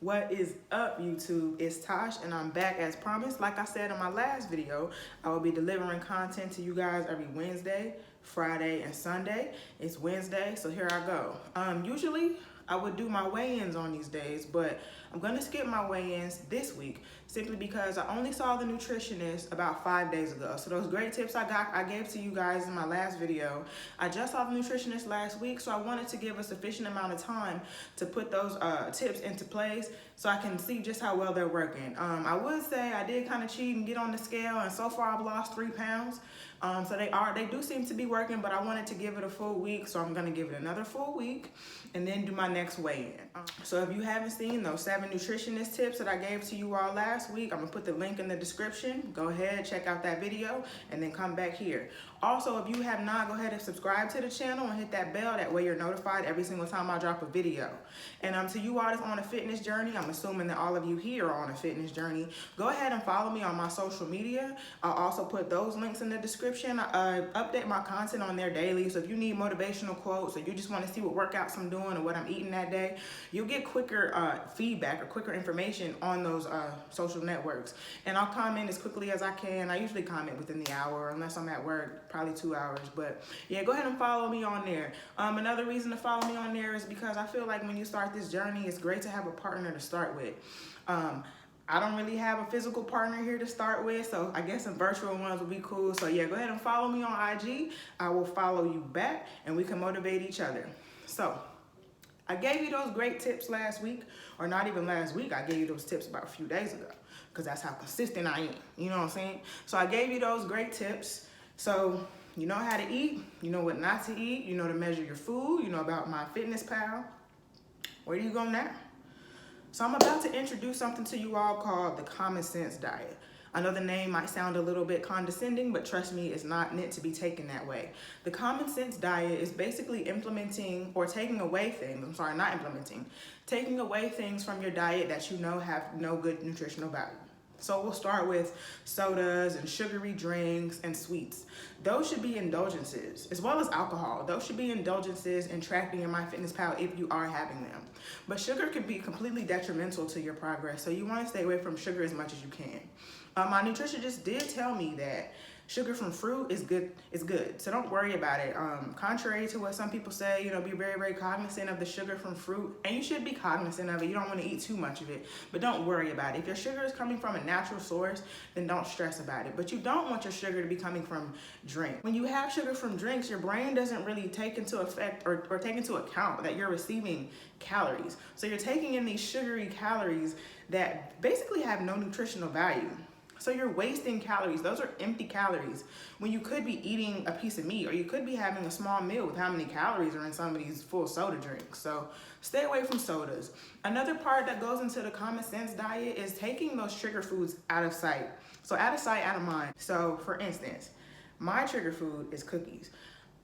What is up, YouTube? It's Tosh and I'm back as promised. Like I said in my last video, I will be delivering content to you guys every Wednesday, Friday, and Sunday. It's Wednesday, so here I go. Usually I would do my weigh-ins on these days, but I'm gonna skip my weigh-ins this week simply because I only saw the nutritionist about 5 days ago. So those great tips I gave to you guys in my last video, I just saw the nutritionist last week, so I wanted to give a sufficient amount of time to put those tips into place so I can see just how well they're working. I would say I did kind of cheat and get on the scale, and so far I've lost 3 pounds. So they do seem to be working, but I wanted to give it a full week, so I'm gonna give it another full week and then do my next weigh-in. So if you haven't seen those 7 nutritionist tips that I gave to you all last week, I'm gonna put the link in the description. Go ahead, check out that video, and then come back here. Also, if you have not, go ahead and subscribe to the channel and hit that bell. That way you're notified every single time I drop a video. And to you all that's on a fitness journey, I'm assuming that all of you here are on a fitness journey, go ahead and follow me on my social media. I'll also put those links in the description. I update my content on there daily, so if you need motivational quotes or you just want to see what workouts I'm doing or what I'm eating that day, you'll get quicker feedback or quicker information on those social networks. And I'll comment as quickly as I can. I usually comment within the hour unless I'm at work, probably 2 hours. But yeah, go ahead and follow me on there. Another reason to follow me on there is because I feel like when you start this journey, it's great to have a partner to start with. I don't really have a physical partner here to start with, so I guess some virtual ones would be cool. So yeah, go ahead and follow me on IG. I will follow you back and we can motivate each other. So I gave you those great tips last week, or not even last week. I gave you those tips about a few days ago because that's how consistent I am. You know what I'm saying? So I gave you those great tips. So you know how to eat, you know what not to eat, you know to measure your food, you know about MyFitnessPal. Where do you go now? So I'm about to introduce something to you all called the common sense diet. I know the name might sound a little bit condescending, but trust me, it's not meant to be taken that way. The common sense diet is basically implementing or taking away things, taking away things from your diet that you know have no good nutritional value. So we'll start with sodas and sugary drinks and sweets. Those should be indulgences, as well as alcohol. Those should be indulgences in tracking in MyFitnessPal if you are having them. But sugar can be completely detrimental to your progress, so you want to stay away from sugar as much as you can. My nutritionist did tell me that sugar from fruit is good. So don't worry about it. Contrary to what some people say, be very, very cognizant of the sugar from fruit, and you should be cognizant of it. You don't want to eat too much of it, but don't worry about it. If your sugar is coming from a natural source, then don't stress about it. But you don't want your sugar to be coming from drink. When you have sugar from drinks, your brain doesn't really take into effect or take into account that you're receiving calories. So you're taking in these sugary calories that basically have no nutritional value. So you're wasting calories. Those are empty calories when you could be eating a piece of meat, or you could be having a small meal with how many calories are in some of these full soda drinks. So stay away from sodas. Another part that goes into the common sense diet is taking those trigger foods out of sight. So out of sight, out of mind. So for instance, my trigger food is cookies.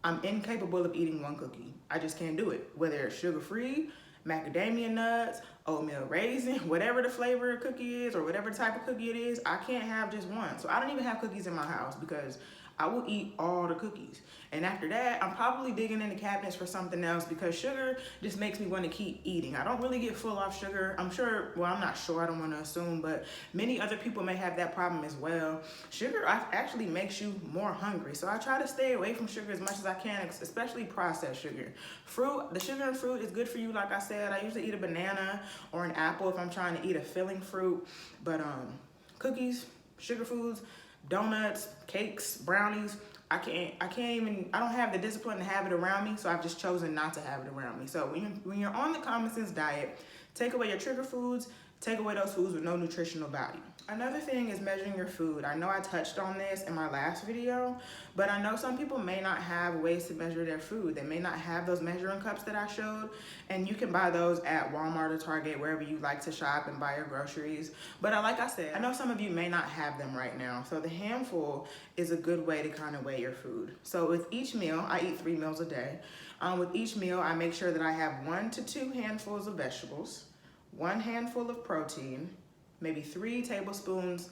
I'm incapable of eating one cookie. I just can't do it. Whether it's sugar-free, macadamia nuts, oatmeal raisin, whatever the flavor of cookie is or whatever type of cookie it is, I can't have just one. So I don't even have cookies in my house because I will eat all the cookies. And after that, I'm probably digging in the cabinets for something else because sugar just makes me want to keep eating. I don't really get full off sugar. I'm not sure, I don't want to assume, but many other people may have that problem as well. Sugar actually makes you more hungry. So I try to stay away from sugar as much as I can, especially processed sugar. The sugar in fruit is good for you, like I said. I usually eat a banana or an apple if I'm trying to eat a filling fruit. But cookies, sugar foods, donuts, cakes, brownies, I don't have the discipline to have it around me, so I've just chosen not to have it around me. So when you're on the common sense diet, take away your trigger foods, take away those foods with no nutritional value. Another thing is measuring your food. I know I touched on this in my last video, but I know some people may not have ways to measure their food. They may not have those measuring cups that I showed, and you can buy those at Walmart or Target, wherever you like to shop and buy your groceries. But like I said, I know some of you may not have them right now, so the handful is a good way to kind of weigh your food. So with each meal, I eat 3 meals a day. With each meal, I make sure that I have 1 to 2 handfuls of vegetables, 1 handful of protein, maybe 3 tablespoons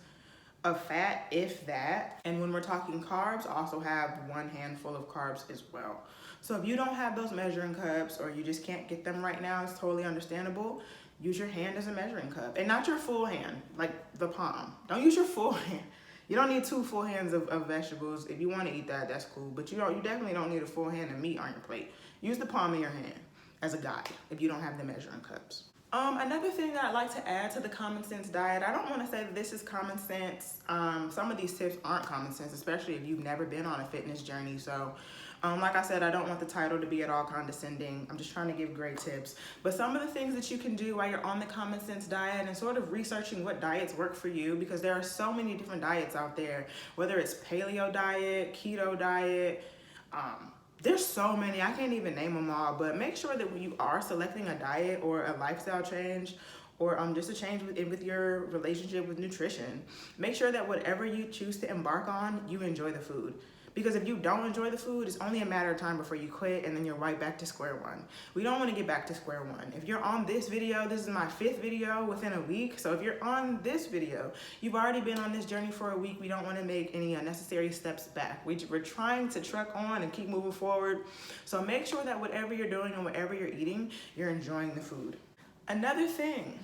of fat, if that. And when we're talking carbs, also have 1 handful of carbs as well. So if you don't have those measuring cups or you just can't get them right now, it's totally understandable. use your hand as a measuring cup, and not your full hand, like the palm. Don't use your full hand. You don't need 2 full hands of vegetables. If you want to eat that, that's cool. But you definitely don't need a full hand of meat on your plate. Use the palm of your hand as a guide if you don't have the measuring cups. Another thing that I'd like to add to the common sense diet, I don't want to say that this is common sense. Some of these tips aren't common sense, especially if you've never been on a fitness journey. So like I said, I don't want the title to be at all condescending. I'm just trying to give great tips. But some of the things that you can do while you're on the common sense diet and sort of researching what diets work for you, because there are so many different diets out there, whether it's paleo diet, keto diet, there's so many, I can't even name them all, but make sure that when you are selecting a diet or a lifestyle change, or just a change with your relationship with nutrition, make sure that whatever you choose to embark on, you enjoy the food. Because if you don't enjoy the food, it's only a matter of time before you quit, and then you're right back to square one. We don't want to get back to square one. If you're on this video, this is my 5th video within a week. So if you're on this video, you've already been on this journey for a week. We don't want to make any unnecessary steps back. We're trying to truck on and keep moving forward. So make sure that whatever you're doing and whatever you're eating, you're enjoying the food. Another thing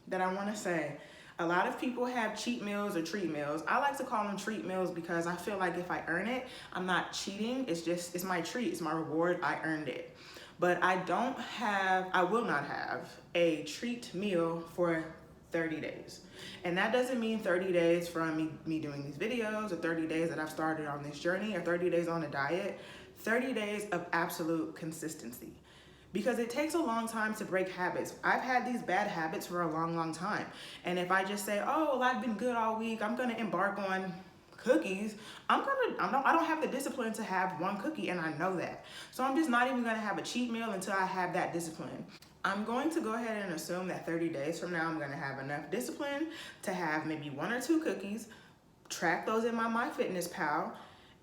that I want to say, a lot of people have cheat meals or treat meals. I like to call them treat meals because I feel like if I earn it, I'm not cheating. It's my treat, it's my reward, I earned it. But I will not have a treat meal for 30 days. And that doesn't mean 30 days from me doing these videos, or 30 days that I've started on this journey, or 30 days on a diet. 30 days of absolute consistency. Because it takes a long time to break habits. I've had these bad habits for a long, long time. And if I just say, oh, well, I've been good all week, I'm gonna embark on cookies, I don't have the discipline to have 1 cookie, and I know that. So I'm just not even gonna have a cheat meal until I have that discipline. I'm going to go ahead and assume that 30 days from now, I'm gonna have enough discipline to have maybe 1 or 2 cookies, track those in my MyFitnessPal,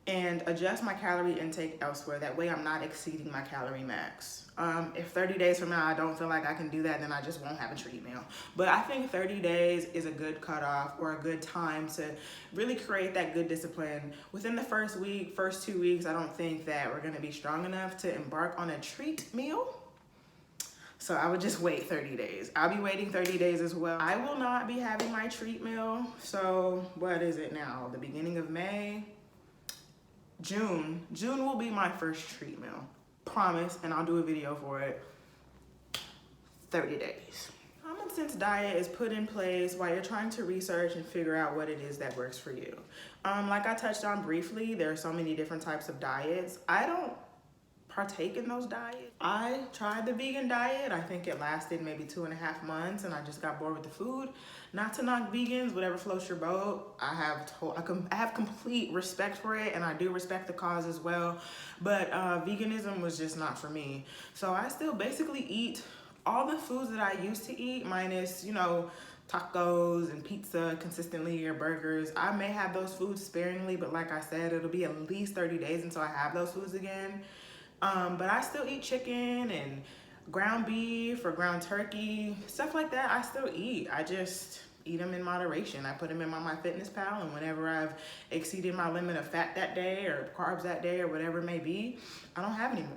and adjust my calorie intake elsewhere. That way I'm not exceeding my calorie max. If 30 days from now I don't feel like I can do that, then I just won't have a treat meal. But I think 30 days is a good cutoff, or a good time to really create that good discipline. Within the first 2 weeks, I don't think that we're gonna be strong enough to embark on a treat meal. So I would just wait 30 days. I'll be waiting 30 days as well. I will not be having my treat meal. So what is it now? The beginning of May? June will be my first treat meal. Promise, and I'll do a video for it. 30 days. Common sense diet is put in place while you're trying to research and figure out what it is that works for you. Like I touched on briefly, there are so many different types of diets. I don't partake in those diets. I tried the vegan diet. I think it lasted maybe 2.5 months, and I just got bored with the food. Not to knock vegans, whatever floats your boat. I have complete respect for it, and I do respect the cause as well. But veganism was just not for me. So I still basically eat all the foods that I used to eat, minus, tacos and pizza consistently, or burgers. I may have those foods sparingly, but like I said, it'll be at least 30 days until I have those foods again. But I still eat chicken and ground beef or ground turkey, stuff like that. I still eat. I just eat them in moderation. I put them in my MyFitnessPal, and whenever I've exceeded my limit of fat that day, or carbs that day, or whatever it may be, I don't have any more.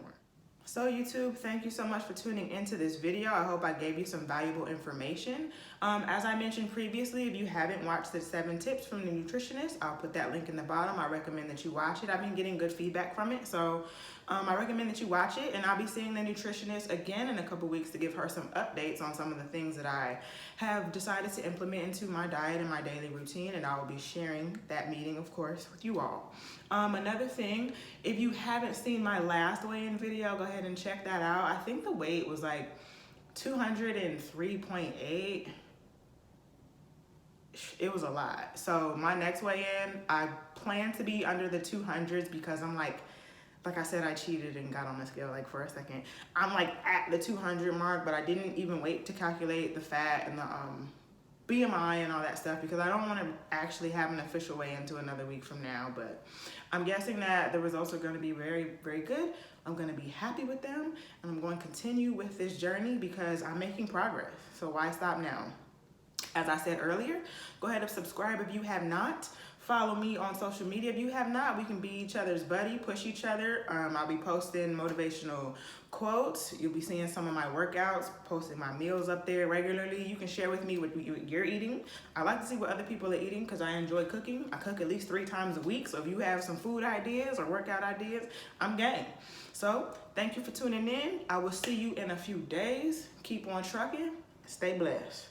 So YouTube, thank you so much for tuning into this video. I hope I gave you some valuable information. As I mentioned previously, if you haven't watched the 7 tips from the nutritionist, I'll put that link in the bottom. I recommend that you watch it. I've been getting good feedback from it, so I recommend that you watch it, and I'll be seeing the nutritionist again in a couple weeks to give her some updates on some of the things that I have decided to implement into my diet and my daily routine, and I will be sharing that meeting, of course, with you all. Another thing, if you haven't seen my last weigh-in video, go ahead and check that out. I think the weight was like 203.8. It was a lot. So my next weigh-in, I plan to be under the 200s, because I'm like I said, I cheated and got on the scale like for a second. I'm like at the 200 mark, but I didn't even wait to calculate the fat and the BMI and all that stuff, because I don't want to actually have an official weigh into another week from now. But I'm guessing that the results are going to be very, very good. I'm going to be happy with them, and I'm going to continue with this journey because I'm making progress. So why stop now? As I said earlier, go ahead and subscribe if you have not. Follow me on social media if you have not. We can be each other's buddy, push each other. I'll be posting motivational quotes. You'll be seeing some of my workouts, posting my meals up there regularly. You can share with me what you're eating. I like to see what other people are eating because I enjoy cooking. I cook at least 3 times a week. So if you have some food ideas or workout ideas, I'm game. So thank you for tuning in. I will see you in a few days. Keep on trucking. Stay blessed.